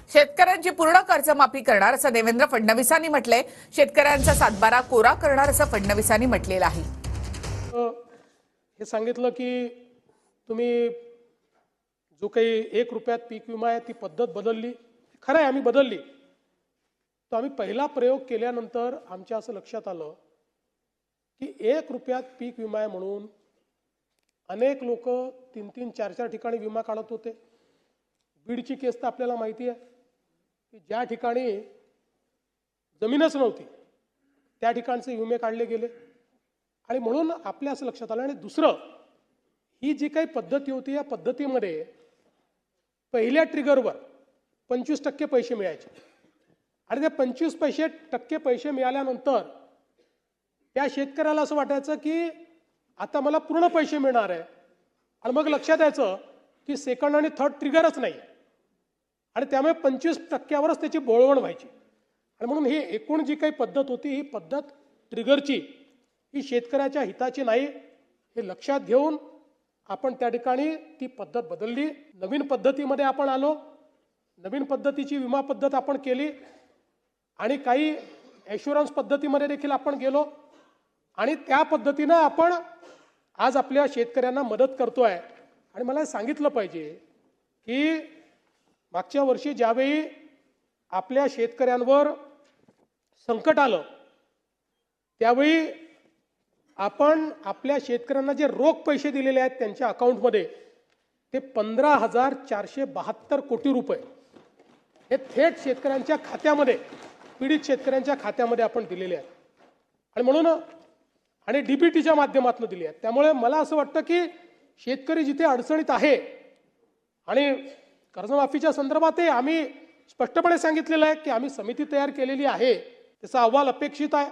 शेतकऱ्यांची पूर्ण कर्जमाफी करणार असं देवेंद्र फडणवीसांनी म्हटलंय। शेतकऱ्यांचा सातबारा कोरा करणार असं फडणवीसांनी म्हटलेलं आहे। हे सांगितलं की तुम्ही जो काही 1 रुपयात पीक विमा आहे ती पद्धत बदलली। खरं आहे, आम्ही बदलली। तो आम्ही पहिला प्रयोग केल्यानंतर आमच्या असं लक्षात आलं की 1 रुपयात पीक विमा आहे म्हणून अनेक लोक 3-3, 4-4 ठिकाणी विमा काढत होते। बीडची केस तर आपल्याला माहिती आहे की ज्या ठिकाणी जमीनच नव्हती त्या ठिकाणचे विमे काढले गेले आणि म्हणून आपल्या असं लक्षात आलं। आणि दुसरं, ही जी काही पद्धती होती या पद्धतीमध्ये पहिल्या ट्रिगरवर 25% पैसे मिळायचे आणि ते 25% पैसे मिळाल्यानंतर त्या शेतकऱ्याला असं वाटायचं की आता मला पूर्ण पैसे मिळणार आहे आणि मग लक्षात यायचं की सेकंड आणि थर्ड ट्रिगरच नाही आणि त्यामुळे 25%वरच त्याची बोळवण व्हायची। आणि म्हणून ही एकूण जी काही पद्धत होती ही पद्धत ट्रिगरची ही शेतकऱ्याच्या हिताची नाही हे लक्षात घेऊन आपण त्या ठिकाणी ती पद्धत बदलली। नवीन पद्धतीमध्ये आपण आलो, नवीन पद्धतीची विमा पद्धत आपण केली आणि काही ॲश्युरन्स पद्धतीमध्ये देखील आपण गेलो आणि त्या पद्धतीनं आपण आज आपल्या शेतकऱ्यांना मदत करतोय। आणि मला सांगितलं पाहिजे की मागच्या वर्षी ज्यावेळी आपल्या शेतकऱ्यांवर संकट आलं त्यावेळी आपण आपल्या शेतकऱ्यांना जे रोख पैसे दिलेले आहेत त्यांच्या अकाउंटमध्ये ते 15,472 कोटी रुपये हे थेट शेतकऱ्यांच्या खात्यामध्ये, पीडित शेतकऱ्यांच्या खात्यामध्ये आपण दिलेले आहेत आणि म्हणून आणि डीबीटीच्या माध्यमातून दिले आहेत। त्यामुळे मला असं वाटतं की शेतकरी जिथे अडचणीत आहे आणि कर्जमाफीच्या संदर्भातही आम्ही स्पष्टपणे सांगितलेलं आहे की आम्ही समिती तयार केलेली आहे, त्याचा अहवाल अपेक्षित आहे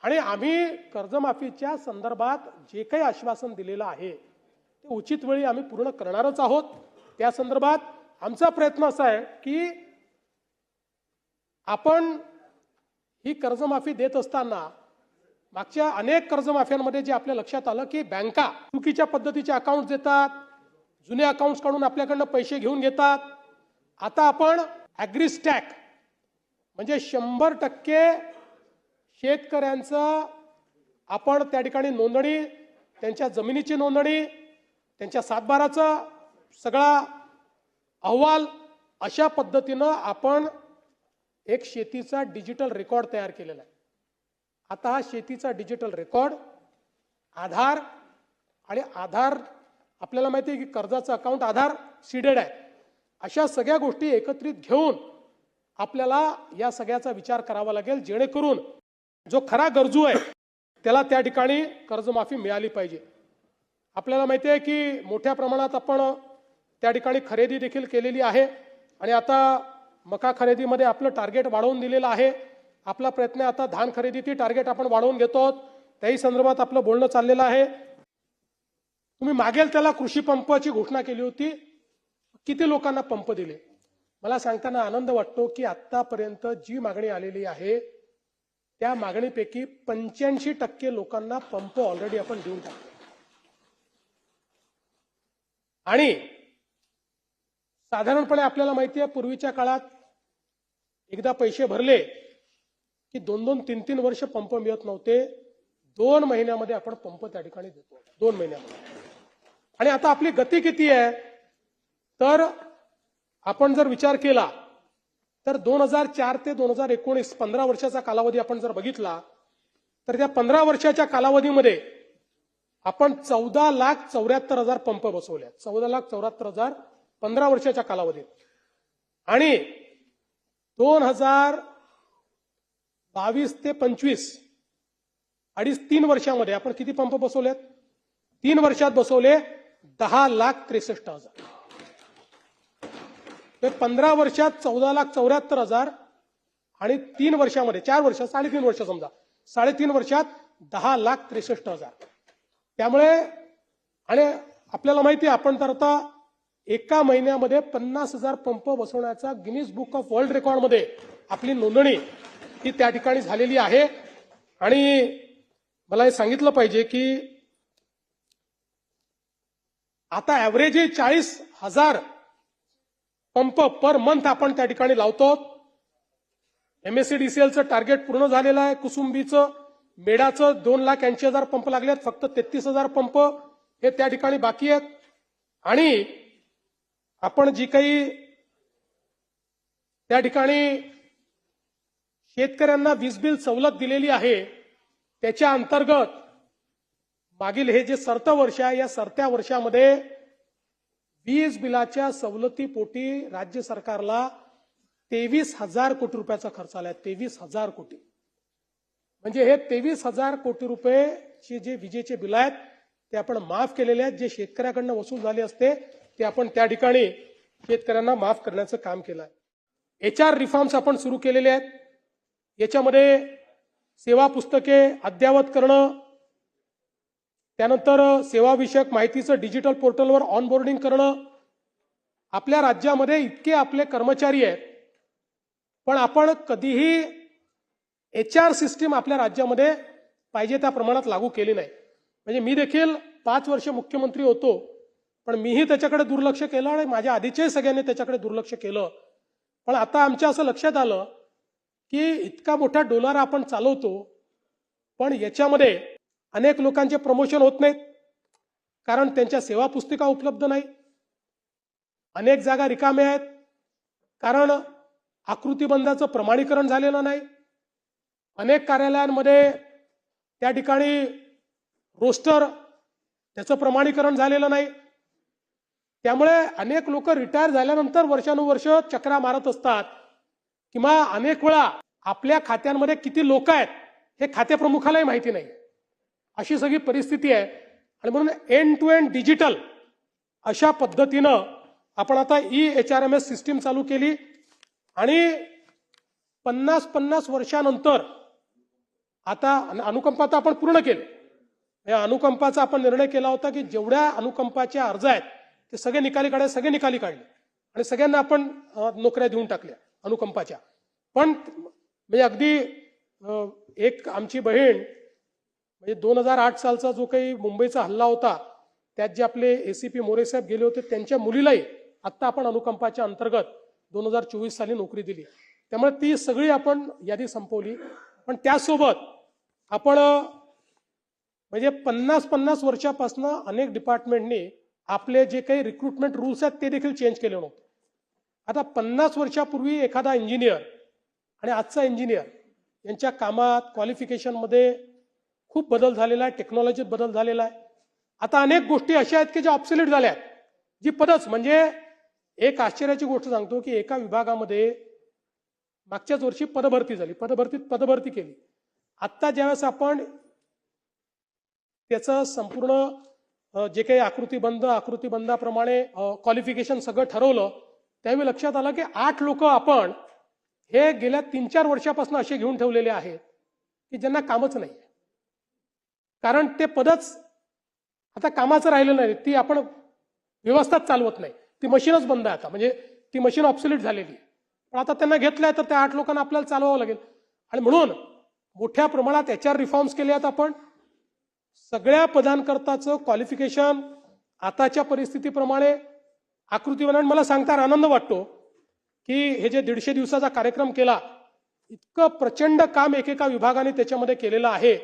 आणि आम्ही कर्जमाफीच्या संदर्भात जे काही आश्वासन दिलेलं आहे ते उचित वेळी आम्ही पूर्ण करणारच आहोत। त्या संदर्भात आमचा प्रयत्न असा आहे की आपण ही कर्जमाफी देत असताना मागच्या अनेक कर्जमाफ्यांमध्ये जे आपल्या लक्षात आलं की बँका चुकीच्या पद्धतीचे अकाउंट देतात, जुने अकाउंट्स काढून आपल्याकडनं पैसे घेऊन घेतात। आता आपण ॲग्रीस्टॅक म्हणजे 100% शेतकऱ्यांचं आपण त्या ठिकाणी नोंदणी, त्यांच्या जमिनीची नोंदणी, त्यांच्या सातबाराचा सगळा अहवाल अशा पद्धतीनं आपण एक शेतीचा डिजिटल रेकॉर्ड तयार केलेला आहे। आता हा शेतीचा डिजिटल रेकॉर्ड आधार आणि आधार आपल्याला माहिती आहे की कर्जाचं अकाउंट आधार सीडेड आहे, अशा सगळ्या गोष्टी एकत्रित घेऊन आपल्याला या सगळ्याचा विचार करावा लागेल जेणेकरून जो खरा गरजू आहे त्याला त्या ठिकाणी कर्जमाफी मिळाली पाहिजे। आपल्याला माहिती आहे की मोठ्या प्रमाणात आपण त्या ठिकाणी खरेदी देखील केलेली आहे आणि आता मका खरेदीमध्ये आपलं टार्गेट वाढवून दिलेलं आहे। आपला प्रयत्न आता धान खरेदीची टार्गेट आपण वाढवून घेतो, त्याही संदर्भात आपलं बोलणं चाललेलं आहे। तुम्ही मागेल त्याला कृषी पंपाची घोषणा केली होती, किती लोकांना पंप दिले? मला सांगताना आनंद वाटतो की आतापर्यंत जी मागणी आलेली आहे त्या मागणीपैकी 85% लोकांना पंप ऑलरेडी आपण देऊन टाकले आणि साधारणपणे आपल्याला माहिती आहे पूर्वीच्या काळात एकदा पैसे भरले की 2-2, 3-3 वर्ष पंप मिळत नव्हते। 2 महिन्यामध्ये आपण पंप त्या ठिकाणी देतो, 2 महिन्यामध्ये। आणि आता आपली गती किती आहे तर आपण जर विचार केला तर 2004 ते 2019 15 वर्षाचा कालावधी आपण जर बघितला तर त्या 15 वर्षाच्या कालावधीमध्ये आपण 14,74,000 पंप बसवले, 14,74,000 15 वर्षाच्या कालावधीत। आणि 2022 ते 25 3 वर्षामध्ये आपण किती पंप बसवलेत? 3 वर्षात बसवले 10,63,000। ते 15 वर्षात 14,74,000 आणि 3 वर्षामध्ये 4 वर्षात 3.5 वर्ष समजा, 3.5 वर्षात 10,63,000। त्यामुळे आणि आपल्याला माहिती आहे आपण तर आता एका महिन्यामध्ये 50,000 पंप बसवण्याचा गिनीज बुक ऑफ वर्ल्ड रेकॉर्डमध्ये आपली नोंदणी ही त्या ठिकाणी झालेली आहे। आणि मला हे सांगितलं पाहिजे की आता ॲव्हरेज 40,000 पंप पर मंथ आपण त्या ठिकाणी लावतो. MSEDCLचं टार्गेट पूर्ण झालेलं आहे. कुसुंबीचं, मेडाचं 2,80,000 पंप लागलेत. फक्त 33,000 पंप हे त्या ठिकाणी बाकी आहेत. आणि आपण जी काही त्या ठिकाणी शेतकऱ्यांना वीज बिल सवलत दिलेली आहे त्याच्या अंतर्गत मागील हे जे सरतं वर्ष आहे, या सरत्या वर्षामध्ये वीज बिलाच्या सवलतीपोटी राज्य सरकारला 23,000 कोटी रुपयाचा खर्च आलाय. 23,000 कोटी. म्हणजे हे 23,000 कोटी रुपयेचे जे विजेचे बिल आहेत ते आपण माफ केलेले आहेत. जे शेतकऱ्याकडनं वसूल झाले असते ते आपण त्या ठिकाणी शेतकऱ्यांना माफ करण्याचं काम केलं आहे. HR रिफॉर्म्स आपण सुरू केलेले आहेत. याच्यामध्ये सेवा पुस्तके अद्ययावत करणं, त्यानंतर सेवाविषयक माहितीचं डिजिटल पोर्टलवर ऑनबोर्डिंग करणं. आपल्या राज्यामध्ये इतके आपले कर्मचारी आहेत, पण आपण कधीही HR सिस्टीम आपल्या राज्यामध्ये पाहिजे त्या प्रमाणात लागू केली नाही. म्हणजे मी देखील 5 वर्ष मुख्यमंत्री होतो, पण मीही त्याच्याकडे दुर्लक्ष केलं आणि माझ्या आधीच्याही सगळ्यांनी त्याच्याकडे दुर्लक्ष केलं. पण आता आमच्या असं लक्षात आलं की इतका मोठा डोलार आपण चालवतो, पण याच्यामध्ये अनेक लोकांचे प्रमोशन होत नाहीत, कारण त्यांच्या सेवा पुस्तिका उपलब्ध नाही. अनेक जागा रिकाम्या आहेत, कारण आकृतीबंधाचं प्रमाणीकरण झालेलं नाही. अनेक कार्यालयांमध्ये त्या ठिकाणी रोस्टर त्याचं प्रमाणीकरण झालेलं नाही. त्यामुळे अनेक लोक रिटायर झाल्यानंतर वर्षानुवर्ष चक्रा मारत असतात, किंवा अनेक वेळा आपल्या खात्यांमध्ये किती लोक आहेत हे खातेप्रमुखालाही माहिती नाही. अशी सगळी परिस्थिती आहे. आणि म्हणून एंड टू एंड डिजिटल अशा पद्धतीनं आपण आता EHRMS सिस्टीम चालू केली. आणि 50 वर्षानंतर आता अनुकंपा तर आपण पूर्ण केले. या अनुकंपाचा आपण निर्णय केला होता की जेवढ्या अनुकंपाच्या अर्ज आहेत ते सगळे निकाली काढले, सगळे निकाली काढले आणि सगळ्यांना आपण नोकऱ्या देऊन टाकल्या अनुकंपाच्या. पण म्हणजे अगदी एक आमची बहीण, म्हणजे 2008 सालचा जो काही मुंबईचा हल्ला होता त्यात जे आपले ACP मोरे साहेब गेले होते, त्यांच्या मुलीलाही आत्ता आपण अनुकंपाच्या अंतर्गत 2024 साली नोकरी दिली. त्यामुळे ती सगळी आपण यादी संपवली. पण त्यासोबत आपण म्हणजे 50 वर्षापासून अनेक डिपार्टमेंटनी आपले जे काही रिक्रुटमेंट रूल्स आहेत ते देखील चेंज केले नव्हते. आता 50 वर्षापूर्वी एखादा इंजिनियर आणि आजचा इंजिनियर यांच्या कामात, क्वालिफिकेशनमध्ये खूप बदल झालेला आहे, टेक्नॉलॉजीत बदल झालेला आहे. आता अनेक गोष्टी अशा आहेत की ज्या ऑब्सोल्यूट झाल्या आहेत. जी पदच, म्हणजे एक आश्चर्याची गोष्ट सांगतो की एका विभागामध्ये मागच्याच वर्षी पदभरती झाली, पदभरती केली. आत्ता ज्यावेळेस आपण त्याचं संपूर्ण जे काही आकृतीबंधाप्रमाणे क्वालिफिकेशन सगळं ठरवलं, त्यावेळी लक्षात आलं की 8 लोक आपण हे गेल्या 3-4 वर्षापासून असे घेऊन ठेवलेले आहेत की ज्यांना कामच नाही. कारण ते पदच आता कामाचं राहिलं नाही, ती आपण व्यवस्थाच चालवत नाही, ती मशीनच बंद आहे आता. म्हणजे ती मशीन ऑब्सोल्यूट झालेली. पण आता त्यांना घेतलंय तर त्या 8 लोकांना आपल्याला चालवावं लागेल. आणि म्हणून मोठ्या प्रमाणात HR रिफॉर्म्स केले आहेत आपण. सगळ्या पदांकरताचं क्वालिफिकेशन आताच्या परिस्थितीप्रमाणे आकृतीबंधाने मला सांगता आनंद वाटतो की हे जे 150 दिवसाचा कार्यक्रम केला, इतकं प्रचंड काम एकेका विभागाने त्याच्यामध्ये केलेलं आहे.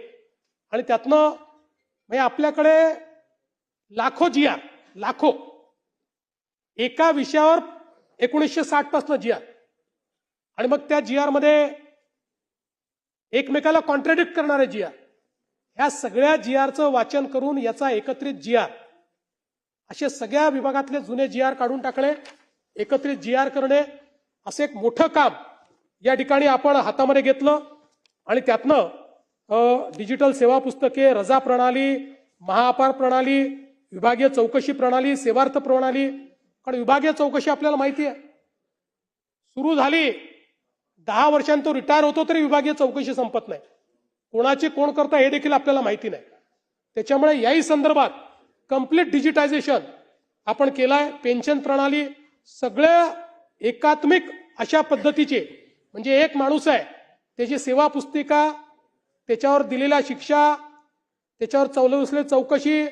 आणि त्यातनं म्हणजे आपल्याकडे लाखो GR, लाखो एका विषयावर 1960 पासून GR, आणि मग त्या GR मध्ये एकमेकाला कॉन्ट्रॅडिक्ट करणारे GR, ह्या सगळ्या GRचं वाचन करून याचा एकत्रित GR, असे सगळ्या विभागातले जुने GR काढून टाकणे, एकत्रित GR करणे, असं एक मोठं काम या ठिकाणी आपण हातामध्ये घेतलं. आणि त्यातनं डिजिटल सेवा पुस्तके, रजा प्रणाली, महाअपार प्रणाली, विभागीय चौकशी प्रणाली, सेवार्थ प्रणाली. कारण विभागीय चौकशी आपल्याला माहिती आहे सुरू झाली, 10 वर्षांनी तो रिटायर होतो तरी विभागीय चौकशी संपत नाही. कोणाची कोण करता हे देखील आपल्याला माहिती नाही. त्याच्यामुळे याही संदर्भात कंप्लीट डिजिटायझेशन आपण केलंय. पेन्शन प्रणाली सगळ्या एकात्मिक अशा पद्धतीचे, म्हणजे एक माणूस आहे त्याची सेवा पुस्तिका, त्याच्यावर दिलेल्या शिक्षा, त्याच्यावर चौलसले चौकशी,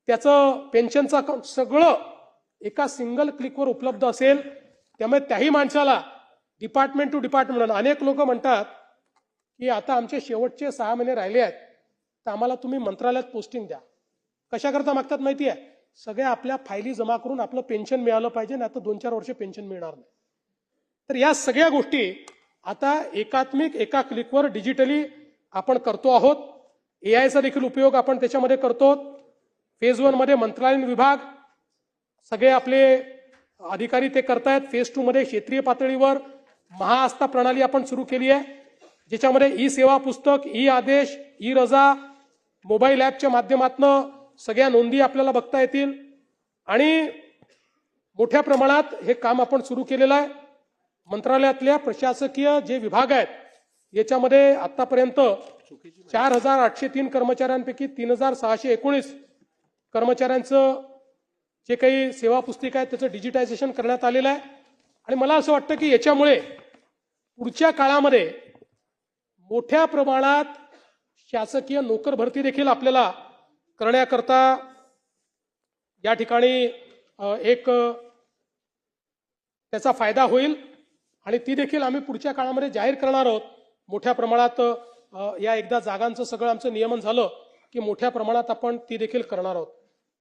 त्याचं पेन्शनचं अकाउंट सगळं एका सिंगल क्लिकवर उपलब्ध असेल. त्यामुळे त्याही माणसाला डिपार्टमेंट टू डिपार्टमेंट, अनेक लोक म्हणतात की आता आमचे शेवटचे 6 महिने राहिले आहेत तर आम्हाला तुम्ही मंत्रालयात पोस्टिंग द्या. कशाकरता मागतात माहिती आहे? सगळ्या आपल्या फायली जमा करून आपलं पेन्शन मिळालं पाहिजे, नाही तर 2-4 वर्ष पेन्शन मिळणार नाही. तर या सगळ्या गोष्टी आता एकात्मिक एका क्लिकवर डिजिटली आपण करतो आहोत. एआयचा देखील उपयोग आपण त्याच्यामध्ये करतो. फेज 1 मध्ये मंत्रालयीन विभाग सगळे आपले अधिकारी ते करतायत. फेज 2 मध्ये क्षेत्रीय पातळीवर महाआस्था प्रणाली आपण सुरू केली आहे, ज्याच्यामध्ये ई सेवा पुस्तक, ई आदेश, ई रजा, मोबाईल ॲपच्या माध्यमातून सगळ्या नोंदी आपल्याला बघता येतील आणि मोठ्या प्रमाणात हे काम आपण सुरू केलेलं आहे. मंत्रालयातल्या प्रशासकीय जे विभाग आहेत याच्यामध्ये आतापर्यंत 4,803 कर्मचाऱ्यांपैकी 3,619 कर्मचाऱ्यांचं जे काही सेवा पुस्तिका आहे त्याचं डिजिटायझेशन करण्यात आलेलं आहे. आणि मला असं वाटतं की याच्यामुळे पुढच्या काळामध्ये मोठ्या प्रमाणात शासकीय नोकर भरती देखील आपल्याला करण्याकरता या ठिकाणी एक त्याचा फायदा होईल आणि ती देखील आम्ही पुढच्या काळामध्ये जाहीर करणार आहोत. मोठ्या प्रमाणात या एकदा जागांचं सगळं आमचं नियमन झालं की मोठ्या प्रमाणात आपण ती देखील करणार आहोत.